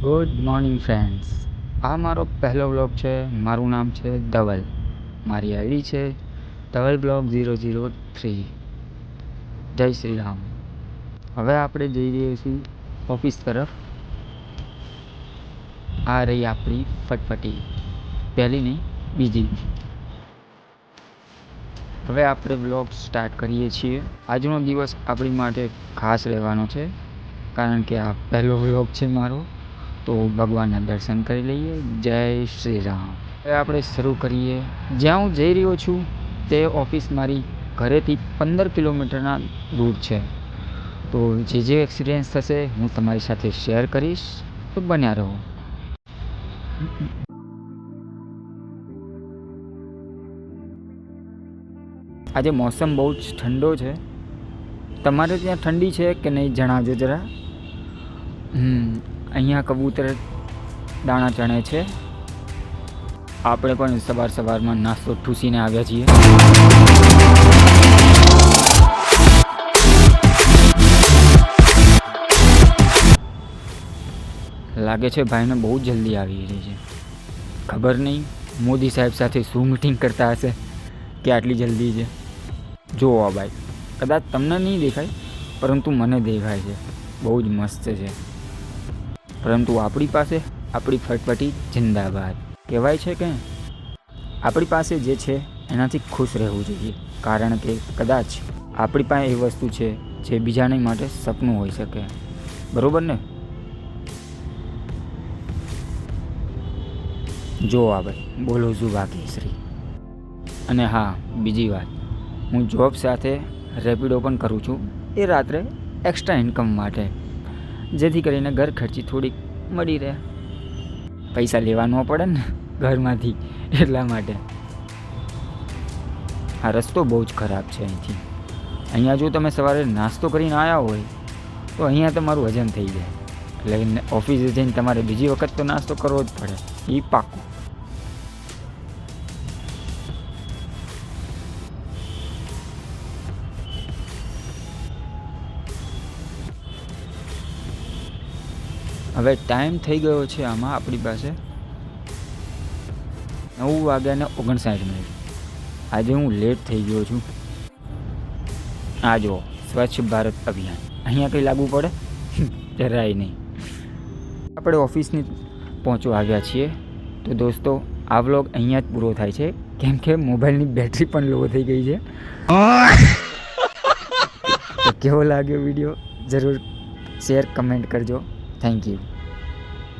Good morning friends. આ મારો પહેલો વ્લોગ છે. મારું નામ છે ધવલ. મારી આઈડી છે ધવલ બ્લોગ 003. જય શ્રી રામ. હવે આપણે જઈ રહ્યા છીએ ઓફિસ તરફ. આ રહી આપણી ફટફટી, પહેલી નહીં બીજી. હવે આપણે વ્લોગ સ્ટાર્ટ કરીએ છીએ. આજનો દિવસ આપણી માટે ખાસ રહેવાનો છે, કારણ કે આ પહેલો વ્લોગ છે મારો. તો ભગવાનના દર્શન કરી લઈએ. જય શ્રી રામ. હવે આપણે શરૂ કરીએ. જ્યાં હું જઈ રહ્યો છું તે ઓફિસ મારી ઘરેથી 15 કિલોમીટરના દૂર છે. તો જે એક્સપિરિયન્સ થશે હું તમારી સાથે શેર કરીશ, તો બન્યા રહો. આજે મોસમ બહુ જ ઠંડો છે. તમારે ત્યાં ઠંડી છે કે નહીં જણાવજો જરા. અહીંયા કબૂતર દાણા ચણે છે. આપણે પણ સવારમાં નાસ્તો ઠૂસીને આવ્યા છીએ. લાગે છે ભાઈને બહુ જલ્દી આવી રહી છે. ખબર નહીં મોદી સાહેબ સાથે શું મીટિંગ કરતા હશે કે આટલી જલ્દી છે. જુઓ ભાઈ, કદાચ તમને નહીં દેખાય પરંતુ મને દેખાય છે. બહુ જ મસ્ત છે. પરંતુ આપણી પાસે આપણી ફટફટી જિંદાબાદ. કહેવાય છે કે આપણી પાસે જે છે એનાથી ખુશ રહેવું જોઈએ, કારણ કે કદાચ આપણી પાસે એ વસ્તુ છે જે બીજાને માટે સપનું હોઈ શકે. બરાબર ને? જો આવે બોલો જુબા કેસરી. અને હા, બીજી વાત, હું જોબ સાથે રેપિડો પણ કરું છું. એ રાત્રે એક્સ્ટ્રા ઇન્કમ માટે, જેથી કરીને ઘર ખર્ચી થોડીક મળી રહે. પૈસા લેવા ન પડે ને ઘરમાંથી, એટલા માટે. આ રસ્તો બહુ જ ખરાબ છે અહીંથી. અહીંયા જો તમે સવારે નાસ્તો કરીને આવ્યા હોય તો અહીંયા તમારું વજન થઈ જાય. એટલે ઓફિસે જઈને તમારે બીજી વખત તો નાસ્તો કરવો જ પડે, એ પાક્કું. હવે ટાઈમ થઈ ગયો છે આમાં આપણી પાસે 9:59. આજે હું લેટ થઈ ગયો છું. આ જુઓ, સ્વચ્છ ભારત અભિયાન. અહીંયા કંઈ લાગુ પડે? જરાય નહીં. આપણે ઓફિસની પહોંચવા આવ્યા છીએ. તો દોસ્તો, આ વ્લોગ અહીંયા જ પૂરો થાય છે, કેમ કે મોબાઈલની બેટરી પણ લો થઈ ગઈ છે. તો કેવો લાગ્યો વિડીયો જરૂર શેર કમેન્ટ કરજો. Thank you.